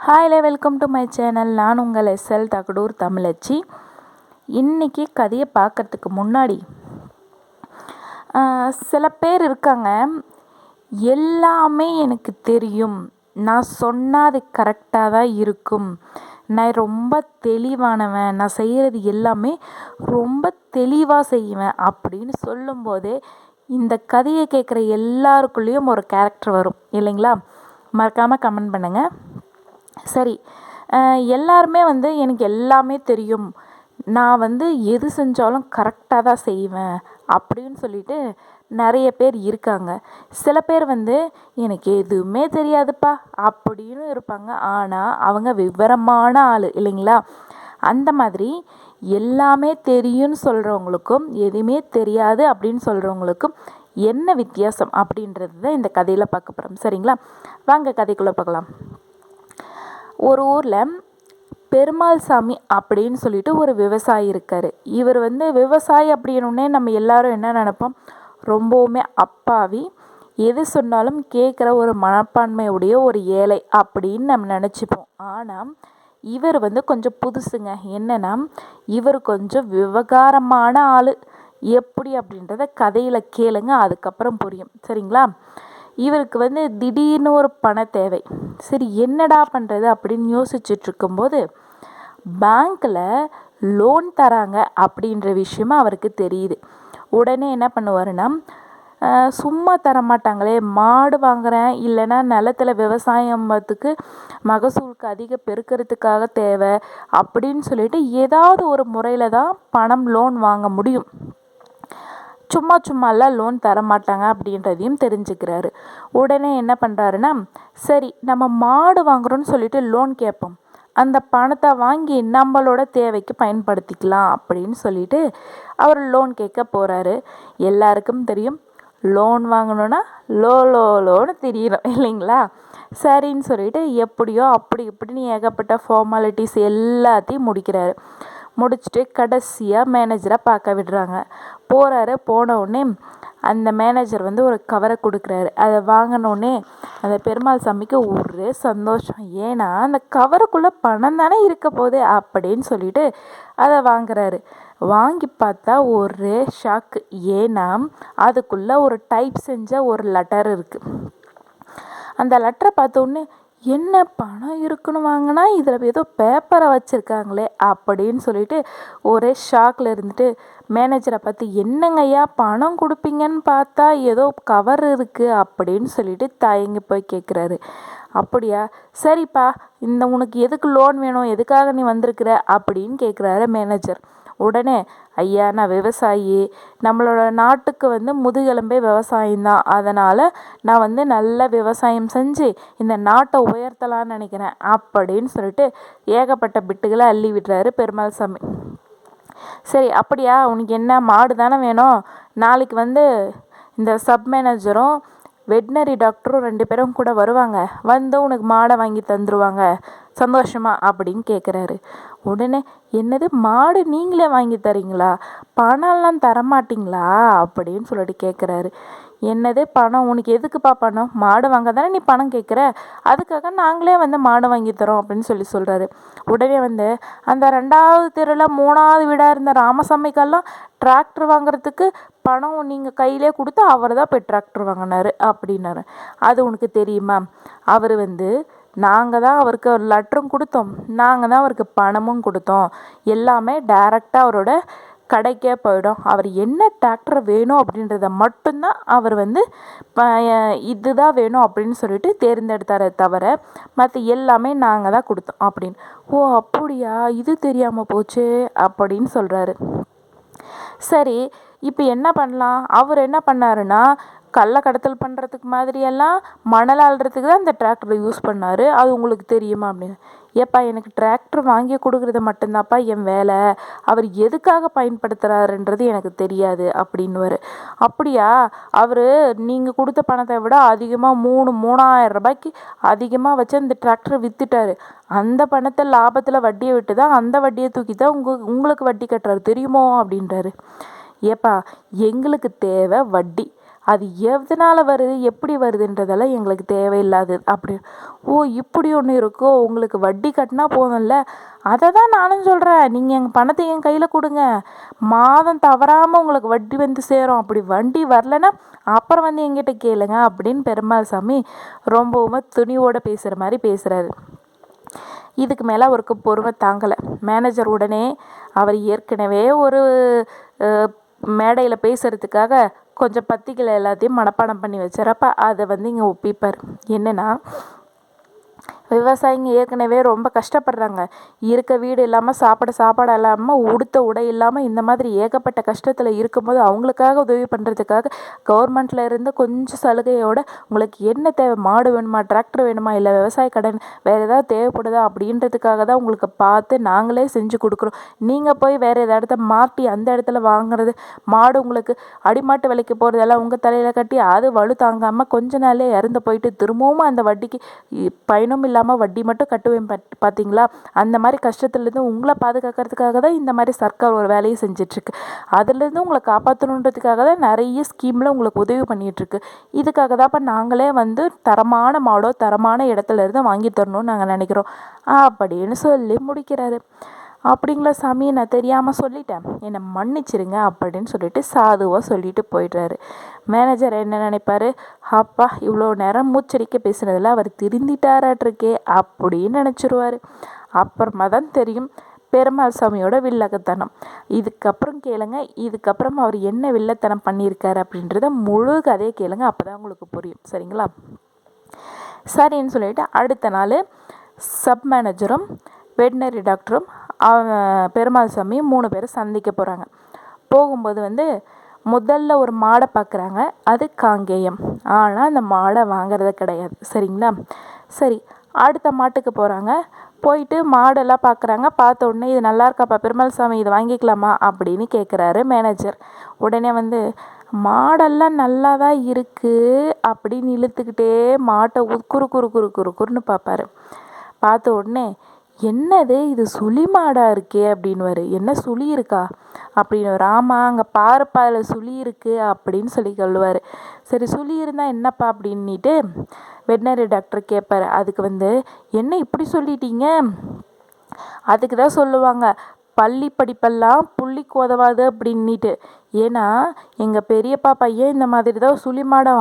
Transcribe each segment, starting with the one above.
ஹாய்ல welcome to my channel. நான் உங்கள் SL Thagadur தமிழச்சி. இன்றைக்கி கதையை பார்க்குறதுக்கு முன்னாடி சில பேர் இருக்காங்க, எல்லாமே எனக்கு தெரியும், நான் சொன்னால் அது கரெக்டாக தான் இருக்கும், நான் ரொம்ப தெளிவானவன், நான் செய்கிறது எல்லாமே ரொம்ப தெளிவாக செய்வேன் அப்படின்னு சொல்லும்போதே இந்த கதையை கேட்குற எல்லாருக்குள்ளேயும் ஒரு கேரக்டர் வரும் இல்லைங்களா? மறக்காமல் கமெண்ட் பண்ணுங்கள். சரி, எல்லாருமே எனக்கு எல்லாமே தெரியும், நான் எது செஞ்சாலும் கரெக்டாக தான் செய்வேன் அப்படின்னு சொல்லிட்டு நிறைய பேர் இருக்காங்க. சில பேர் எனக்கு எதுவுமே தெரியாதுப்பா அப்படின்னு இருப்பாங்க. ஆனால் அவங்க விவரமான ஆள் இல்லைங்களா? அந்த மாதிரி எல்லாமே தெரியும்னு சொல்கிறவங்களுக்கும் எதுவுமே தெரியாது அப்படின்னு சொல்கிறவங்களுக்கும் என்ன வித்தியாசம் அப்படின்றது தான் இந்த கதையில் பார்க்க போகிறோம். சரிங்களா? வாங்க கதைக்குள்ளே பார்க்கலாம். ஒரு ஊரில் பெருமாள் சாமி அப்படின்னு சொல்லிட்டு ஒரு விவசாயி இருக்கார். இவர் விவசாயி அப்படின்னே நம்ம எல்லாரும் என்ன நினைப்போம், ரொம்பவுமே அப்பாவி, எது சொன்னாலும் கேட்குற ஒரு மனப்பான்மையுடைய ஒரு ஏழை அப்படின்னு நம்ம நினச்சிப்போம். ஆனால் இவர் கொஞ்சம் புதுசுங்க. என்னென்னா, இவர் கொஞ்சம் விவகாரமான ஆள். எப்படி அப்படின்றத கதையில் கேளுங்க, அதுக்கப்புறம் புரியும். சரிங்களா? இவருக்கு திடீர்னு ஒரு பண தேவை. சரி, என்னடா பண்ணுறது அப்படின்னு யோசிச்சுட்டு இருக்கும்போது பேங்க்கில் லோன் தராங்க அப்படின்ற விஷயமா அவருக்கு தெரியுது. உடனே என்ன பண்ணுவாருன்னா, சும்மா தரமாட்டாங்களே, மாடு வாங்குறேன் இல்லைன்னா நிலத்தில் விவசாயத்துக்கு மகசூலுக்கு அதிக பெருக்கிறதுக்காக தேவை அப்படின்னு சொல்லிட்டு ஏதாவது ஒரு முறையில் தான் பணம் லோன் வாங்க முடியும். சும்மாலாம் லோன் தரமாட்டாங்க அப்படின்றதையும் தெரிஞ்சுக்கிறாரு. உடனே என்ன பண்ணுறாருன்னா, சரி நம்ம மாடு வாங்குறோன்னு சொல்லிட்டு லோன் கேட்போம், அந்த பணத்தை வாங்கி நம்மளோட தேவைக்கு பயன்படுத்திக்கலாம் அப்படின்னு சொல்லிட்டு அவர் லோன் கேட்க போகிறாரு. எல்லாருக்கும் தெரியும், லோன் வாங்கணுன்னா லோன்னு தெரியணும் இல்லைங்களா? சரின்னு சொல்லிட்டு எப்படியோ அப்படி இப்படின்னு ஏகப்பட்ட ஃபார்மாலிட்டிஸ் எல்லாத்தையும் முடிக்கிறாரு. முடிச்சுட்டு கடைசியாக மேனேஜரை பார்க்க விடுறாங்க. போகிறாரு. போனவுடனே அந்த மேனேஜர் ஒரு கவரை கொடுக்குறாரு. அதை வாங்கினோடனே அந்த பெருமாள் சாமிக்கு ஒரே சந்தோஷம். ஏன்னா அந்த கவருக்குள்ளே பணம் தானே இருக்க போகுது அப்படின்னு சொல்லிட்டு அதை வாங்குறாரு. வாங்கி பார்த்தா ஒரே ஷாக்கு. ஏன்னா அதுக்குள்ளே ஒரு டைப் செஞ்ச ஒரு லெட்டர் இருக்குது. அந்த லெட்டரை பார்த்தோன்னே, என்ன பணம் இருக்குன்னு வாங்கினா இதில் ஏதோ பேப்பரை வச்சுருக்காங்களே அப்படின்னு சொல்லிட்டு ஒரே ஷாக்கில் இருந்துட்டு மேனேஜரை பார்த்து, என்னங்க ஐயா பணம் கொடுப்பீங்கன்னு பார்த்தா ஏதோ கவர் இருக்குது அப்படின்னு சொல்லிட்டு தயங்கி போய் கேட்குறாரு. அப்படியா, சரிப்பா, உனக்கு எதுக்கு லோன் வேணும், எதுக்காக நீ வந்திருக்கிற அப்படின்னு கேட்குறாரு மேனேஜர். உடனே, ஐயா நான் விவசாயி, நம்மளோட நாட்டுக்கு முதுகெலும்பே விவசாயம்தான், அதனால் நான் நல்ல விவசாயம் செஞ்சு இந்த நாட்டை உயர்த்தலான்னு நினைக்கிறேன் அப்படின்னு சொல்லிட்டு ஏகப்பட்ட பிட்டுகளை அள்ளி விடுறாரு பெருமாள் சாமி. சரி, அப்படியா, உனக்கு என்ன மாடு தானே வேணும், நாளைக்கு இந்த சப் மேனேஜரும் வெட்னரி டாக்டரும் 2 பேரும் கூட வருவாங்க, உனக்கு மாடை வாங்கி தந்துடுவாங்க, சந்தோஷமா அப்படின்னு கேட்குறாரு. உடனே, என்னது மாடு நீங்களே வாங்கி தரீங்களா, பணம்லாம் தரமாட்டிங்களா அப்படின்னு சொல்லிட்டு கேட்குறாரு. என்னது பணம், உனக்கு எதுக்குப்பா பணம், மாடு வாங்க தானே நீ பணம் கேட்குற, அதுக்காக நாங்களே மாடு வாங்கி தரோம் அப்படின்னு சொல்கிறாரு. உடனே அந்த 2வது தெருவில் 3வது வீடாக இருந்த ராமசாமிக்கெல்லாம் டிராக்டர் வாங்குறதுக்கு பணம் நீங்கள் கையிலே கொடுத்து அவர் தான் போய் டிராக்டர் வாங்கினாரு அப்படின்னாரு. அது உனக்கு தெரியுமா, அவர் நாங்கள் தான் அவருக்கு ஒரு லெட்டரும் கொடுத்தோம், நாங்கள் தான் அவருக்கு பணமும் கொடுத்தோம், எல்லாமே டைரெக்டாக அவரோட கடைக்கே போயிடும், அவர் என்ன டிராக்டர் வேணும் அப்படின்றத மட்டும்தான் அவர் இதுதான் வேணும் அப்படின்னு சொல்லிட்டு தேர்ந்தெடுத்தாரே தவிர மற்ற எல்லாமே நாங்கள் தான் கொடுத்தோம் அப்படின்னு. ஓ அப்படியா, இது தெரியாமல் போச்சு அப்படின்னு சொல்கிறாரு. சரி, இப்போ என்ன பண்ணலாம், அவர் என்ன பண்ணாருன்னா, கள்ள கடத்தல் பண்ணுறதுக்கு மாதிரியெல்லாம் மணல் ஆள்றதுக்கு தான் இந்த டிராக்டரை யூஸ் பண்ணார், அது உங்களுக்கு தெரியுமா அப்படின்னு. ஏப்பா, எனக்கு டிராக்டர் வாங்கி கொடுக்குறது மட்டும்தான்ப்பா என் வேலை, அவர் எதுக்காக பயன்படுத்துகிறாருன்றது எனக்கு தெரியாது அப்படின்னுவார். அப்படியா, அவர் நீங்கள் கொடுத்த பணத்தை விட அதிகமாக 3000 ரூபாய்க்கு அதிகமாக வச்சு அந்த டிராக்டரை விற்றுட்டாரு, அந்த பணத்தை லாபத்தில் வட்டியை விட்டு தான் அந்த வட்டியை தூக்கி தான் உங்களுக்கு வட்டி கட்டுறாரு தெரியுமோ அப்படின்றாரு. ஏப்பா, எங்களுக்கு தேவை வட்டி, அது எதனால் வருது எப்படி வருதுன்றதெல்லாம் எங்களுக்கு தேவையில்லாதது அப்படி. ஓ இப்படி ஒன்று இருக்கோ, உங்களுக்கு வட்டி கட்டினா போதும்ல. அதை தான் நானும் சொல்கிறேன், நீங்கள் எங்கள் பணத்தை என் கையில் கொடுங்க, மாதம் தவறாமல் உங்களுக்கு வட்டி வந்து சேரும். அப்படி வண்டி வரலைன்னா அப்புறம் வந்து எங்கிட்ட கேளுங்க அப்படின்னு பெருமாள் சாமி ரொம்பவும் துணிவோடு பேசுகிற மாதிரி பேசுகிறாரு. இதுக்கு மேலே அவருக்கு பொறுமை தாங்கலை. மேனேஜர் உடனே அவர் ஏற்கனவே ஒரு மேடையில் பேசுகிறதுக்காக கொஞ்சம் பத்திகளை எல்லாத்தையும் மனப்பாடம் பண்ணி வச்சுறப்ப அதை வந்து இங்கே ஒப்பிப்பார். என்னென்னா, விவசாயிங்க ஏற்கனவே ரொம்ப கஷ்டப்படுறாங்க. இருக்க வீடு இல்லாமல் சாப்பாடு இல்லாமல் உடுத்த உடை இல்லாமல் இந்த மாதிரி ஏகப்பட்ட கஷ்டத்தில் இருக்கும்போது அவங்களுக்காக உதவி பண்ணுறதுக்காக கவர்மெண்ட்டில் இருந்து கொஞ்சம் சலுகையோடு உங்களுக்கு என்ன தேவை, மாடு வேணுமா, டிராக்டர் வேணுமா, இல்லை விவசாய கடன் வேறு ஏதாவது தேவைப்படுதா அப்படின்றதுக்காக தான் உங்களுக்கு பார்த்து நாங்களே செஞ்சு கொடுக்குறோம். நீங்கள் போய் வேறு எதாவது இடத்த மாட்டி அந்த இடத்துல வாங்குறது, மாடு உங்களுக்கு அடிமாட்டு விலைக்கு போகிறதெல்லாம் உங்கள் தலையில் கட்டி அது வலு தாங்காமல் கொஞ்ச நாளே இறந்து போயிட்டு திரும்பவும் அந்த வட்டிக்கு பயனும் இல்லாமல் வட்டி மட்டும் கட்டுவேன் பார்த்தீங்களா. அந்த மாதிரி கஷ்டத்துலேருந்து உங்களை பாதுகாக்கிறதுக்காக தான் இந்த மாதிரி சர்க்கார் ஒரு வேலையை செஞ்சிட்ருக்கு. அதுலேருந்து உங்களை காப்பாற்றணுன்றதுக்காக தான் நிறைய ஸ்கீமில் உங்களுக்கு உதவி பண்ணிகிட்ருக்கு. இதுக்காக தான் இப்போ நாங்களே வந்து தரமான மாடோ தரமான இடத்துல இருந்து வாங்கி தரணும்னு நாங்கள் நினைக்கிறோம் அப்படின்னு சொல்லி முடிக்கிறாரு. அப்படிங்களா சாமி, நான் தெரியாமல் சொல்லிட்டேன், என்னை மன்னிச்சிருங்க அப்படின்னு சொல்லிட்டு சாதுவாக சொல்லிட்டு போயிடுறாரு. மேனேஜர் என்ன நினைப்பார், அப்பா இவ்வளோ நேரம் மூச்சரிக்க பேசுனதில் அவர் திருந்திட்டாராட்டிருக்கே அப்படின்னு நினச்சிருவார். அப்புறமா தான் தெரியும் பெருமாள் சாமியோட வில்லகத்தனம். இதுக்கப்புறம் கேளுங்க, இதுக்கப்புறம் அவர் என்ன வில்லத்தனம் பண்ணியிருக்காரு அப்படின்றத முழு கதையை கேளுங்க, அப்போ தான் உங்களுக்கு புரியும். சரிங்களா? சரின்னு சொல்லிட்டு அடுத்த நாள் சப் மேனேஜரும் வெட்னரி டாக்டரும் பெருமாள் சாமியும் 3 பேரும் சந்திக்க போகிறாங்க. போகும்போது வந்து முதல்ல ஒரு மாடை பார்க்குறாங்க, அது காங்கேயம். ஆனால் அந்த மாடை வாங்கிறது கிடையாது. சரிங்களா? சரி, அடுத்த மாட்டுக்கு போகிறாங்க. போயிட்டு மாடெல்லாம் பார்க்குறாங்க. பார்த்த உடனே இது நல்லா இருக்காப்பா பெருமாள் சாமி, இது வாங்கிக்கலாமா அப்படின்னு கேட்குறாரு மேனேஜர். உடனே வந்து மாடெல்லாம் நல்லா தான் இருக்குது அப்படின்னு இழுத்துக்கிட்டே மாட்டை குறு குறு குறு குறு குறுன்னு பார்ப்பாரு. பார்த்த உடனே என்னது இது சுழி மாடாக இருக்கே அப்படின்னுவார். என்ன சுழி இருக்கா அப்படின்னு, ஆமாம் அங்கே பாருப்பா அதில் சுழி இருக்குது அப்படின்னு சொல்லி சொல்லுவார். சரி சுழி இருந்தால் என்னப்பா அப்படின்ட்டு வெட்னரி டாக்டர் கேட்பார். அதுக்கு வந்து என்ன இப்படி சொல்லிட்டீங்க, அதுக்கு தான் சொல்லுவாங்க பள்ளி படிப்பெல்லாம் புள்ளிக்கு உதவாது அப்படின்ட்டு. ஏன்னா எங்கள் பெரியப்பா பையன் இந்த மாதிரி தான் சுழி மாடை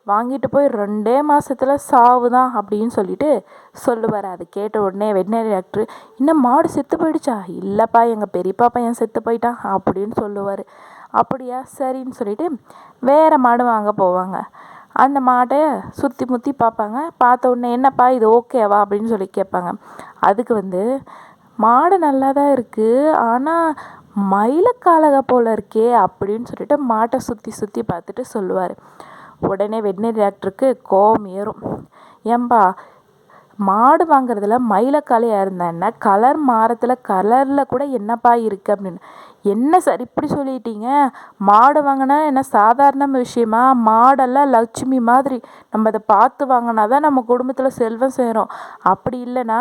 வாங்கிட்டு போய் 2 மாதத்தில் சாவு தான் அப்படின்னு சொல்லிட்டு சொல்லுவார். அது கேட்ட உடனே வெட்னரி டாக்டர், இன்னும் மாடு செத்து போயிடுச்சா, இல்லைப்பா எங்கள் பெரியப்பா பையன் செத்து போயிட்டான் அப்படின்னு சொல்லுவார். அப்படியா, சரின்னு சொல்லிட்டு வேறு மாடு வாங்க போவாங்க. அந்த மாட்டை சுற்றி முற்றி பார்ப்பாங்க. பார்த்த உடனே என்னப்பா இது ஓகேவா அப்படின்னு சொல்லி கேட்பாங்க. அதுக்கு வந்து மாடு நல்லா தான் இருக்குது, ஆனால் மயிலக்காலகை போல் இருக்கே அப்படின்னு சொல்லிட்டு மாட்டை சுற்றி சுற்றி பார்த்துட்டு சொல்லுவார். உடனே வெட்னரி டாக்டருக்கு கோபம் ஏறும். ஏன்பா மாடு வாங்குறதுல மயிலக்காலையாக இருந்தா கலர் கலரில் கூட என்னப்பா இருக்குது அப்படின்னு. என்ன சார் இப்படி சொல்லிட்டீங்க, மாடு வாங்கினா என்ன சாதாரண விஷயமா, மாடெல்லாம் லட்சுமி மாதிரி, நம்ம அதை பார்த்து வாங்கினா தான் நம்ம குடும்பத்தில் செல்வம் சேரும், அப்படி இல்லைன்னா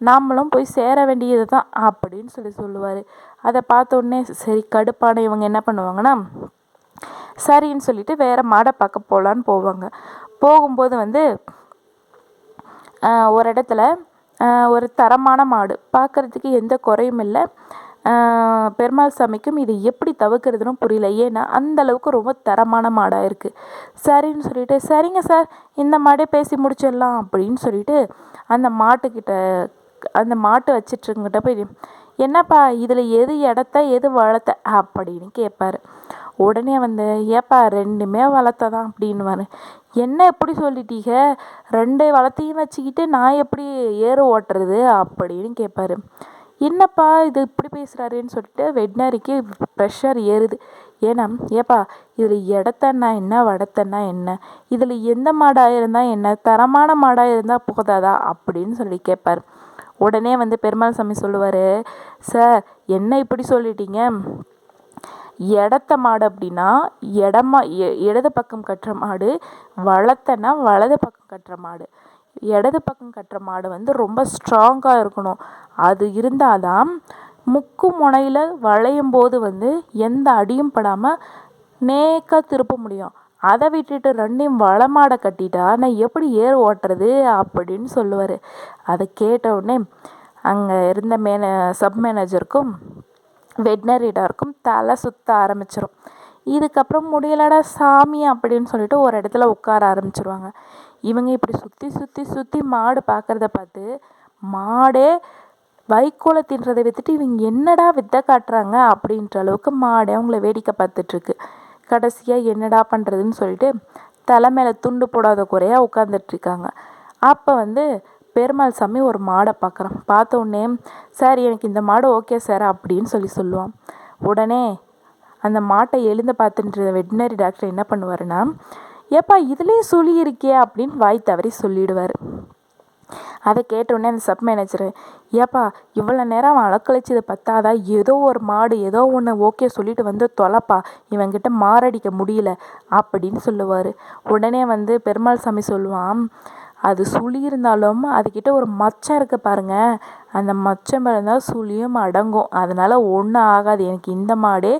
நாமளும் போய் சேர வேண்டியது தான் அப்படின்னு சொல்லுவார். அதை பார்த்த உடனே சரி கடுப்பான இவங்க என்ன பண்ணுவாங்கன்னா சரின்னு சொல்லிட்டு வேறு மாடை பார்க்க போகலான்னு போவாங்க. போகும்போது வந்து ஒரு இடத்துல ஒரு தரமான மாடு, பார்க்குறதுக்கு எந்த குறையும் இல்லை. பெருமாள் சாமிக்கும் இது எப்படி தவிர்க்கிறதுன்னு புரியல, ஏன்னா அந்தளவுக்கு ரொம்ப தரமான மாடாக இருக்குது. சரின்னு சொல்லிட்டு சரிங்க சார் இந்த மாடே பேசி முடிச்சிடலாம் அப்படின்னு சொல்லிட்டு அந்த மாட்டு வச்சிட்ருங்கிட்ட போய் என்னப்பா இதில் எது இடத்த எது வளர்த்த அப்படின்னு கேட்பாரு. உடனே வந்து ஏப்பா 2மே வளர்த்ததான் அப்படின்னுவாரு. என்ன எப்படி சொல்லிட்டீங்க, 2 வளர்த்தையும் வச்சுக்கிட்டு நான் எப்படி ஏறு ஓட்டுறது அப்படின்னு கேட்பாரு. என்னப்பா இது இப்படி பேசுகிறாருன்னு சொல்லிட்டு வெட்னரிக்கு ப்ரெஷர் ஏறுது. ஏன்னா ஏப்பா இதில் இடத்தன்னா என்ன வடத்தன்னா என்ன, இதில் எந்த மாடாக இருந்தால் என்ன, தரமான மாடாக இருந்தால் போதாதா அப்படின்னு சொல்லி கேட்பார். உடனே வந்து பெருமாள் சாமி சொல்லுவார், சார் என்ன இப்படி சொல்லிட்டீங்க, இடத்த மாடு அப்படின்னா இடது பக்கம் கட்டுற மாடு, வளர்த்தனா வலது பக்கம் கட்டுற மாடு. இடது பக்கம் கட்டுற மாடு வந்து ரொம்ப ஸ்ட்ராங்காக இருக்கணும், அது இருந்தால் தான் முக்கு முனையில் வளையும் போது வந்து எந்த அடியும் படாமல் நேக்காக திருப்ப முடியும். அதை விட்டுட்டு ரெண்டையும் வளமாட கட்டிட்டா நான் எப்படி ஏர் ஓட்டுறது அப்படின்னு சொல்லுவார். அதை கேட்ட உடனே அங்கே இருந்த சப் மேனேஜருக்கும் வெட்னரிடாருக்கும் தலை சுத்த ஆரம்பிச்சிடும். இதுக்கப்புறம் முடியலடா சாமி அப்படின்னு சொல்லிட்டு ஒரு இடத்துல உட்கார ஆரம்பிச்சிருவாங்க. இவங்க இப்படி சுற்றி சுற்றி சுற்றி மாடு பார்க்குறத பார்த்து மாடே வைக்கோலை தின்றதை விற்றுட்டு இவங்க என்னடா வித்தை காட்டுறாங்க அப்படின்ற அளவுக்கு மாடே அவங்கள வேடிக்கை பார்த்துட்ருக்கு. கடைசியாக என்னடா பண்ணுறதுன்னு சொல்லிட்டு தலை மேலே துண்டு போடாத குறையாக உட்காந்துட்ருக்காங்க. அப்போ பெருமாள் சாமி ஒரு மாடை பார்க்குறான். பார்த்த உடனே சார் எனக்கு இந்த மாடு ஓகே சார் அப்படின்னு சொல்லுவான். உடனே அந்த மாட்டை எழுந்து பார்த்துட்டு வெட்டினரி டாக்டர் என்ன பண்ணுவாருன்னா, ஏப்பா இதுலேயும் சுழி இருக்கே அப்படின்னு வாய் தவறி சொல்லிடுவார். அதை கேட்டவுடனே அந்த சப் மேனேஜரு, ஏப்பா இவ்வளோ நேரம் அவன் அலக்கழிச்சது பத்தாதா, ஏதோ ஒரு மாடு ஏதோ ஒன்று ஓகே சொல்லிட்டு தொலைப்பா, இவங்கிட்ட மாரடிக்க முடியல அப்படின்னு சொல்லுவார். உடனே பெருமாள் சாமி சொல்லுவான், அது சுழி இருந்தாலும் அதுக்கிட்ட ஒரு மச்சம் இருக்க பாருங்க, அந்த மச்சம் இருந்தால் சுழியும் அடங்கும், அதனால் ஒன்றும் ஆகாது, எனக்கு இந்த மாடே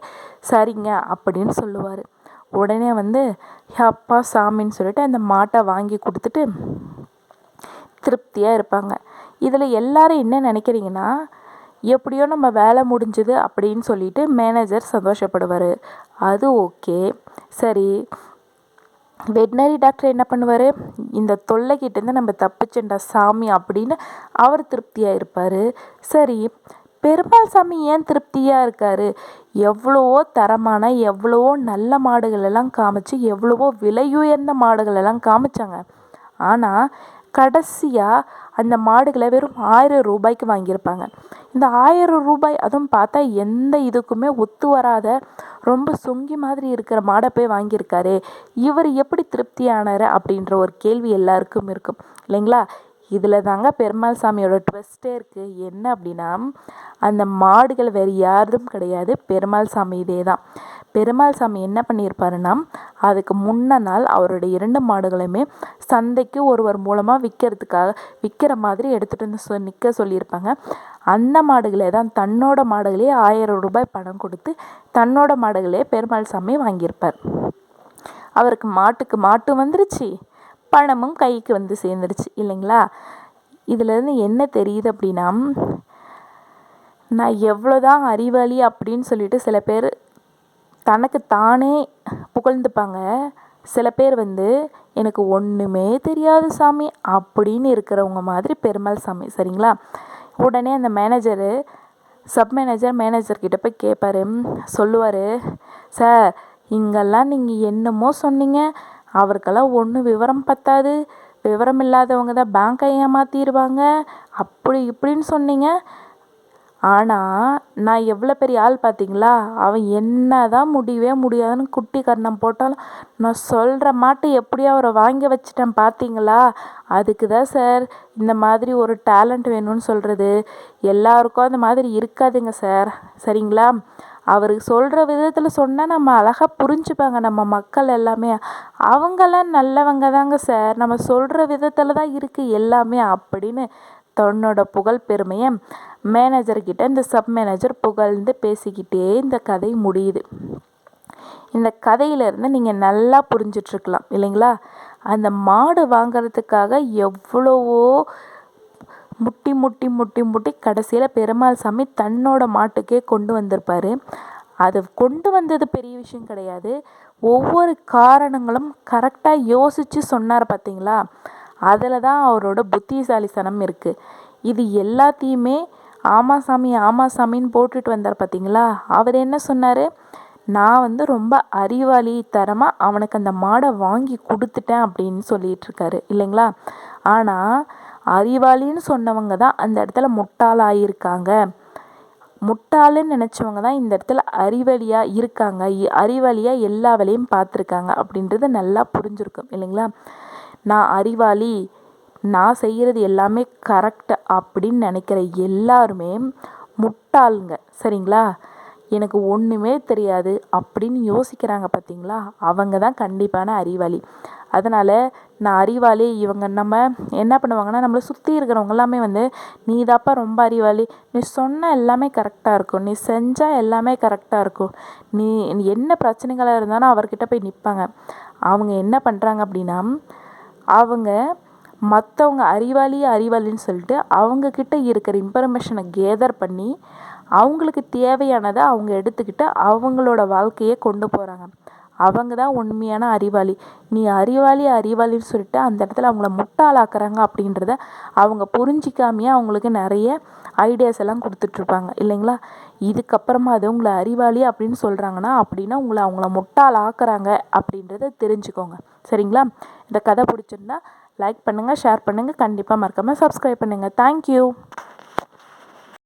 சரிங்க அப்படின்னு சொல்லுவார். உடனே அப்பா சாமின்னு சொல்லிட்டு அந்த மாட்டை வாங்கி கொடுத்துட்டு திருப்தியாக இருப்பாங்க. இதில் எல்லாரும் என்ன நினைக்கிறீங்கன்னா, எப்படியோ நம்ம வேலை முடிஞ்சுது அப்படின்னு சொல்லிட்டு மேனேஜர் சந்தோஷப்படுவார். அது ஓகே சரி. வெட்னரி டாக்டர் என்ன பண்ணுவார், இந்த தொல்லைக்கிட்டேருந்து நம்ம தப்பிச்சண்டா சாமி அப்படின்னு அவர் திருப்தியாக இருப்பார். சரி, பெருமாள் சாமி ஏன் திருப்தியாக இருக்கார்? எவ்வளவோ தரமான எவ்வளவோ நல்ல மாடுகளெல்லாம் காமிச்சு எவ்வளவோ விலையுயர்ந்த மாடுகளெல்லாம் காமிச்சாங்க. ஆனால் கடைசியாக அந்த மாடுகளை வெறும் 1000 ரூபாய்க்கு வாங்கியிருப்பாங்க. இந்த 1000 ரூபாய் அதுவும் பார்த்தா எந்த இதுக்குமே ஒத்து வராத ரொம்ப சொங்கி மாதிரி இருக்கிற மாடை போய் வாங்கியிருக்காரு, இவர் எப்படி திருப்தியானார் அப்படின்ற ஒரு கேள்வி எல்லாருக்கும் இருக்கும் இல்லைங்களா? இதில் தாங்க பெருமாள் சாமியோட ட்விஸ்டே இருக்குது. என்ன அப்படின்னா, அந்த மாடுகள் வேறு யாரும் கிடையாது, பெருமாள் சாமி இதே தான். பெருமாள் சாமி என்ன பண்ணியிருப்பாருன்னா, அதுக்கு முன்ன நாள் அவருடைய 2 மாடுகளுமே சந்தைக்கு ஒருவர் மூலமாக விற்கிற மாதிரி எடுத்துகிட்டு வந்து நிற்க சொல்லியிருப்பாங்க. அந்த மாடுகளே தான் தன்னோட மாடுகளே 1000 ரூபாய் பணம் கொடுத்து தன்னோட மாடுகளே பெருமாள் சாமி வாங்கியிருப்பார். அவருக்கு மாட்டு வந்துருச்சு, பணமும் கைக்கு சேர்ந்துருச்சு இல்லைங்களா? இதுலேருந்து என்ன தெரியுது அப்படின்னா, நான் எவ்வளோதான் அறிவாளி அப்படின்னு சொல்லிட்டு சில பேர் தனக்கு தானே புகழ்ந்துப்பாங்க. சில பேர் எனக்கு ஒன்றுமே தெரியாது சாமி அப்படின்னு இருக்கிறவங்க மாதிரி பெருமாள் சாமி சரிங்களா? உடனே அந்த சப் மேனேஜர்கிட்ட போய் கேட்பாரு. சொல்லுவார், சார் இங்கெல்லாம் நீங்கள் என்னமோ சொன்னீங்க, அவருக்கெல்லாம் ஒன்றும் விவரம் பத்தாது, விவரம் இல்லாதவங்க தான் பேங்கை ஏமாற்றிடுவாங்க அப்படி இப்படின்னு சொன்னீங்க. ஆனால் நான் எவ்வளோ பெரிய ஆள் பார்த்தீங்களா? அவன் என்ன தான் முடியவே முடியாதுன்னு குட்டி கர்ணம் போட்டாலும் நான் சொல்கிற மாட்டு எப்படியோ அவரை வாங்கி வச்சிட்டேன் பார்த்தீங்களா? அதுக்கு தான் சார் இந்த மாதிரி ஒரு டேலண்ட் வேணும்னு சொல்கிறது. எல்லாருக்கும் அந்த மாதிரி இருக்காதுங்க சார் சரிங்களா? அவருக்கு சொல்கிற விதத்தில் சொன்னால் நம்ம அழகாக புரிஞ்சுப்பாங்க நம்ம மக்கள் எல்லாமே. அவங்கெல்லாம் நல்லவங்க தாங்க சார், நம்ம சொல்கிற விதத்தில் தான் இருக்குது எல்லாமே அப்படின்னு தன்னோட புகழ் பெருமையை மேனேஜர்கிட்ட இந்த சப் மேனேஜர் புகழ்ந்து பேசிக்கிட்டே இந்த கதை முடியுது. இந்த கதையிலேருந்து நீங்கள் நல்லா புரிஞ்சிட்ருக்கலாம் இல்லைங்களா? அந்த மாடு வாங்கிறதுக்காக எவ்வளவோ முட்டி முட்டி முட்டி முட்டி கடைசியில் பெருமாள் சாமி தன்னோட மாட்டுக்கே கொண்டு வந்திருப்பார். அது கொண்டு வந்தது பெரிய விஷயம் கிடையாது, ஒவ்வொரு காரணங்களும் கரெக்டாக யோசித்து சொன்னார் பார்த்தீங்களா? அதில் தான் அவரோட புத்திசாலித்தனம் இருக்குது. இது எல்லாத்தையுமே ஆமா சாமின்னு போட்டுட்டு வந்தார் பார்த்தீங்களா? அவர் என்ன சொன்னார், நான் ரொம்ப அறிவாளித்தனமாக அவனுக்கு அந்த மாடை வாங்கி கொடுத்துட்டேன் அப்படின்னு சொல்லிகிட்ருக்காரு இல்லைங்களா? ஆனால் அறிவாளின்னு சொன்னவங்க தான் அந்த இடத்துல முட்டாளாகியிருக்காங்க. முட்டாளுன்னு நினச்சவங்க தான் இந்த இடத்துல அறிவாளியாக இருக்காங்க, அறிவாளியாக எல்லா வேலையும் பார்த்துருக்காங்க அப்படின்றது நல்லா புரிஞ்சுருக்கும் இல்லைங்களா? நான் அறிவாளி, நான் செய்கிறது எல்லாமே கரெக்டு அப்படின்னு நினைக்கிற எல்லாருமே முட்டாளுங்க சரிங்களா? எனக்கு ஒன்றுமே தெரியாது அப்படின்னு யோசிக்கிறாங்க பார்த்தீங்களா? அவங்க தான் கண்டிப்பான அறிவாளி. அதனால் நான் அறிவாளி, இவங்க நம்ம என்ன பண்ணுவாங்கன்னா, நம்மளை சுற்றி இருக்கிறவங்க எல்லாமே நீ தாப்பா ரொம்ப அறிவாளி, நீ சொன்ன எல்லாமே கரெக்டாக இருக்கும், நீ செஞ்சால் எல்லாமே கரெக்டாக இருக்கும், நீ என்ன பிரச்சனைகளாக இருந்தாலும் அவர்கிட்ட போய் நிற்பாங்க. அவங்க என்ன பண்ணுறாங்க அப்படின்னா, அவங்க மற்றவங்க அறிவாளின்னு சொல்லிட்டு அவங்கக்கிட்ட இருக்கிற இன்ஃபர்மேஷனை கேதர் பண்ணி அவங்களுக்கு தேவையானதை அவங்க எடுத்துக்கிட்டு அவங்களோட வாழ்க்கையை கொண்டு போகிறாங்க. அவங்க தான் உண்மையான அறிவாளி. நீ அறிவாளின்னு சொல்லிட்டு அந்த இடத்துல அவங்கள முட்டாளாக்குறாங்க அப்படின்றத அவங்க புரிஞ்சிக்காமையே அவங்களுக்கு நிறைய ஐடியாஸ் எல்லாம் கொடுத்துட்ருப்பாங்க இல்லைங்களா? இதுக்கப்புறமா அது உங்களை அறிவாளி அப்படின்னு சொல்கிறாங்கன்னா அப்படின்னா அவங்கள முட்டாளாக்குறாங்க அப்படின்றத தெரிஞ்சுக்கோங்க. சரிங்களா? இந்த கதை பிடிச்சிருந்தா லைக் பண்ணுங்கள், ஷேர் பண்ணுங்கள், கண்டிப்பாக மறக்காமல் சப்ஸ்கிரைப் பண்ணுங்கள். தேங்க்யூ.